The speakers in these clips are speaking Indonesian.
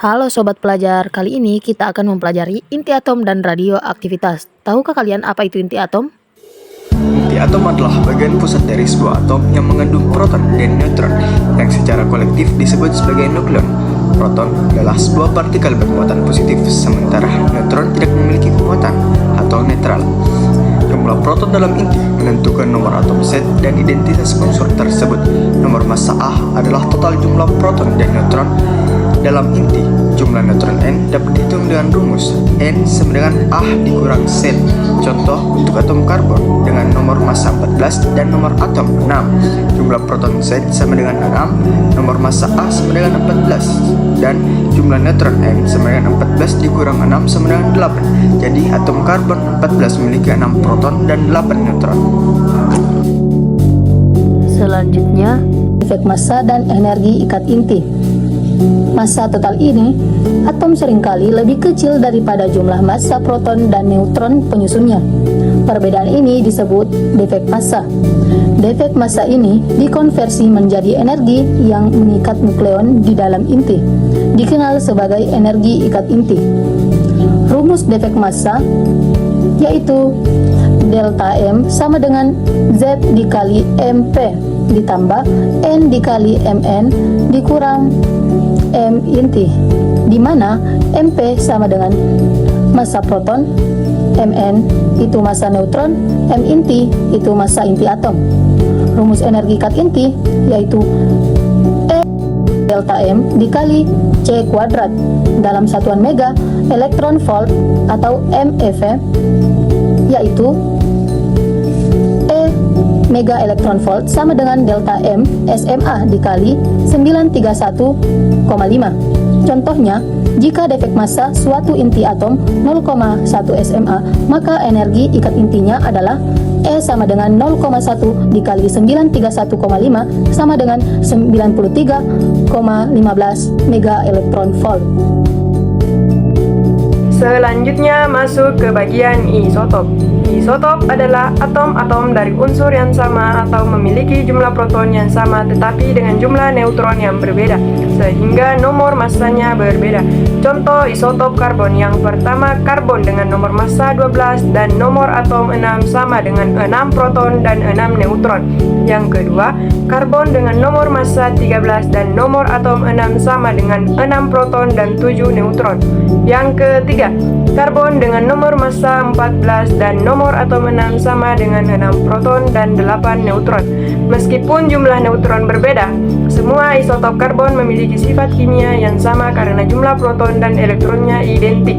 Halo sobat pelajar, kali ini kita akan mempelajari inti atom dan radioaktivitas. Tahukah kalian apa itu inti atom? Inti atom adalah bagian pusat dari sebuah atom yang mengandung proton dan neutron yang secara kolektif disebut sebagai nukleon. Proton adalah sebuah partikel bermuatan positif, sementara neutron tidak memiliki muatan atau netral. Jumlah proton dalam inti menentukan nomor atom Z dan identitas unsur tersebut. Nomor massa A adalah total jumlah proton dan neutron dalam inti. Jumlah neutron N dapat dihitung dengan rumus N sama dengan A dikurang Z. Contoh untuk atom karbon dengan nomor massa 14 dan nomor atom 6. Jumlah proton Z sama dengan 6, nomor massa A sama dengan 14, dan jumlah neutron N sama dengan 14 dikurang 6 sama dengan 8. Jadi atom karbon 14 memiliki 6 proton dan 8 neutron. Selanjutnya, efek massa dan energi ikat inti. Massa total ini, atom seringkali lebih kecil daripada jumlah massa proton dan neutron penyusunnya. Perbedaan ini disebut defek massa. Defek massa ini dikonversi menjadi energi yang mengikat nukleon di dalam inti, dikenal sebagai energi ikat inti. Rumus defek massa yaitu delta M sama dengan Z dikali MP ditambah N dikali Mn dikurang M inti, di mana MP sama dengan massa proton, Mn itu massa neutron, M inti itu massa inti atom. Rumus energi ikat inti yaitu E delta M dikali C kuadrat dalam satuan mega elektron volt atau MeV, yaitu E mega elektron volt sama dengan delta M SMA dikali 931,5. Contohnya, jika defek massa suatu inti atom 0,1 SMA, maka energi ikat intinya adalah E sama dengan 0,1 dikali 931,5 sama dengan 93,15 mega elektron volt. Selanjutnya masuk ke bagian isotop. Isotop adalah atom-atom dari unsur yang sama atau memiliki jumlah proton yang sama tetapi dengan jumlah neutron yang berbeda, sehingga nomor massanya berbeda. Contoh isotop karbon yang pertama, karbon dengan nomor massa 12 dan nomor atom 6 sama dengan 6 proton dan 6 neutron. Yang kedua, karbon dengan nomor massa 13 dan nomor atom 6 sama dengan 6 proton dan 7 neutron. Yang ketiga, karbon dengan nomor massa 14 dan nomor atom 6 sama dengan 6 proton dan 8 neutron. Meskipun jumlah neutron berbeda, semua isotop karbon memiliki sifat kimia yang sama karena jumlah proton dan elektronnya identik.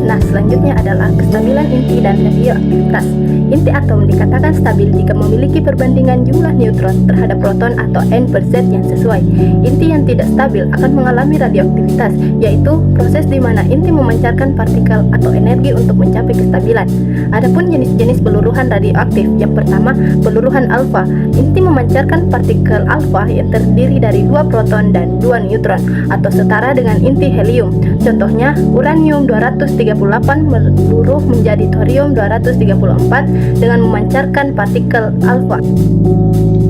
Nah, selanjutnya adalah kestabilan inti dan radioaktivitas. Inti atom dikatakan stabil jika memiliki perbandingan jumlah neutron terhadap proton atau N per Z yang sesuai. Inti yang tidak stabil akan mengalami radioaktivitas, yaitu proses di mana inti memancarkan partikel atau energi untuk mencapai kestabilan. Adapun jenis-jenis peluruhan radioaktif, yang pertama, peluruhan alfa. Inti memancarkan partikel alfa yang terdiri dari 2 proton dan 2 neutron, atau setara dengan inti helium. Contohnya, uranium 238 meluruh menjadi thorium 234 dengan memancarkan partikel alfa.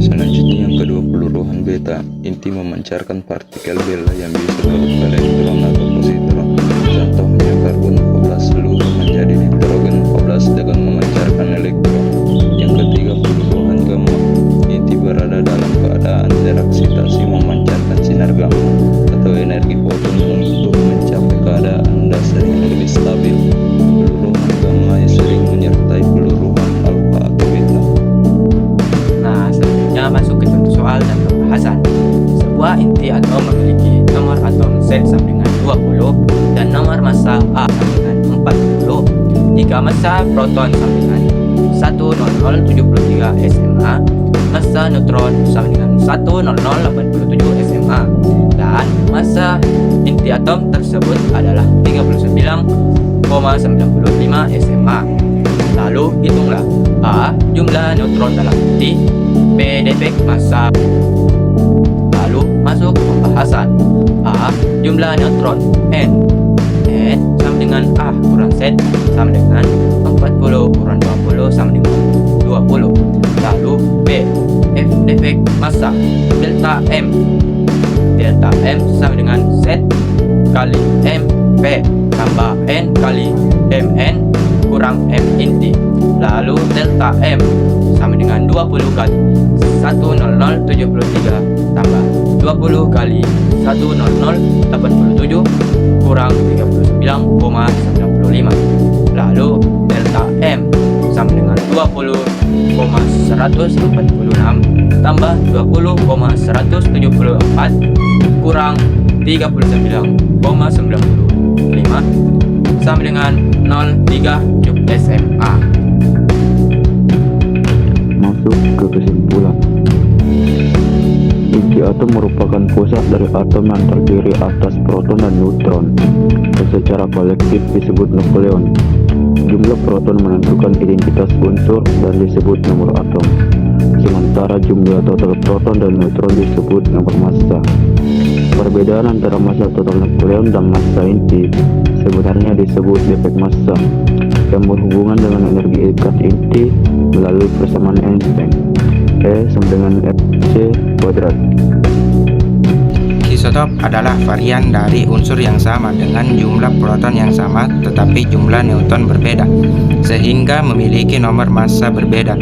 Selanjutnya yang kedua, peluruhan beta. Inti memancarkan partikel beta yang bisa larut pada elektron atau positron. Contohnya karbon 14 seluruh menjadi nitrogen 14 dengan memancarkan elektron. Yang ketiga, peluruhan gamma. Inti berada dalam keadaan tereksitasi memancarkan sinar gamma atau energi foton untuk mencapai keadaan dasar yang lebih stabil. Peluruhan gamma yang sering menyertai peluruhan alfa atau beta. Nah, selanjutnya masuk ke contoh soal dan pembahasan. Sebuah inti atom memiliki nomor atom Z sama dengan 20 dan nomor massa A sama dengan 40. Jika massa proton sama dengan 10073 SMA, massa neutron sama dengan 10087 SMA, dan massa inti atom tersebut adalah 39,95 SMA. Lalu hitunglah A jumlah neutron dalam inti, B defek massa. Lalu masuk ke pembahasan. A jumlah neutron, N sama dengan A kurang Z sama dengan 40 kurang 20 sama dengan 20. Lalu B F defek massa, delta M delta M sama dengan Z kali MP tambah N kali Mn kurang M inti. Lalu delta M sama dengan 20 kali 10073 tambah 20 kali 10087 kurang 39,95. Lalu delta M sama dengan 20,146 tambah 20,174 kurang 39,95 sama dengan 0,3 Joule SMA. Masuk ke kesimpulan. Inti atom merupakan pusat dari atom yang terdiri atas proton dan neutron, dan secara kolektif disebut nukleon. Jumlah proton menentukan identitas unsur dan disebut nomor atom, sementara jumlah total proton dan neutron disebut nomor massa. Perbedaan antara massa total nukleon dan massa inti sebenarnya disebut efek massa, yang berhubungan dengan energi ikat inti melalui persamaan Einstein, E sama dengan mc kuadrat. Isotop adalah varian dari unsur yang sama dengan jumlah proton yang sama tetapi jumlah neutron berbeda, sehingga memiliki nomor massa berbeda.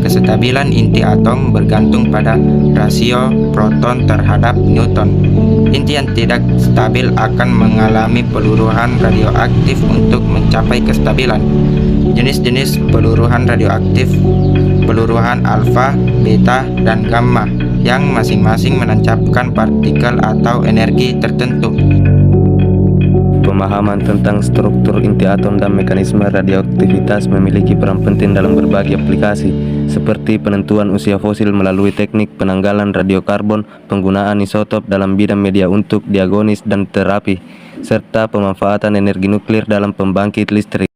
Kestabilan inti atom bergantung pada rasio proton terhadap neutron. Inti yang tidak stabil akan mengalami peluruhan radioaktif untuk mencapai kestabilan. Jenis-jenis peluruhan radioaktif: peluruhan alfa, beta, dan gamma, yang masing-masing menancapkan partikel atau energi tertentu. Pemahaman tentang struktur inti atom dan mekanisme radioaktivitas memiliki peran penting dalam berbagai aplikasi, seperti penentuan usia fosil melalui teknik penanggalan radiokarbon, penggunaan isotop dalam bidang media untuk diagnosis dan terapi, serta pemanfaatan energi nuklir dalam pembangkit listrik.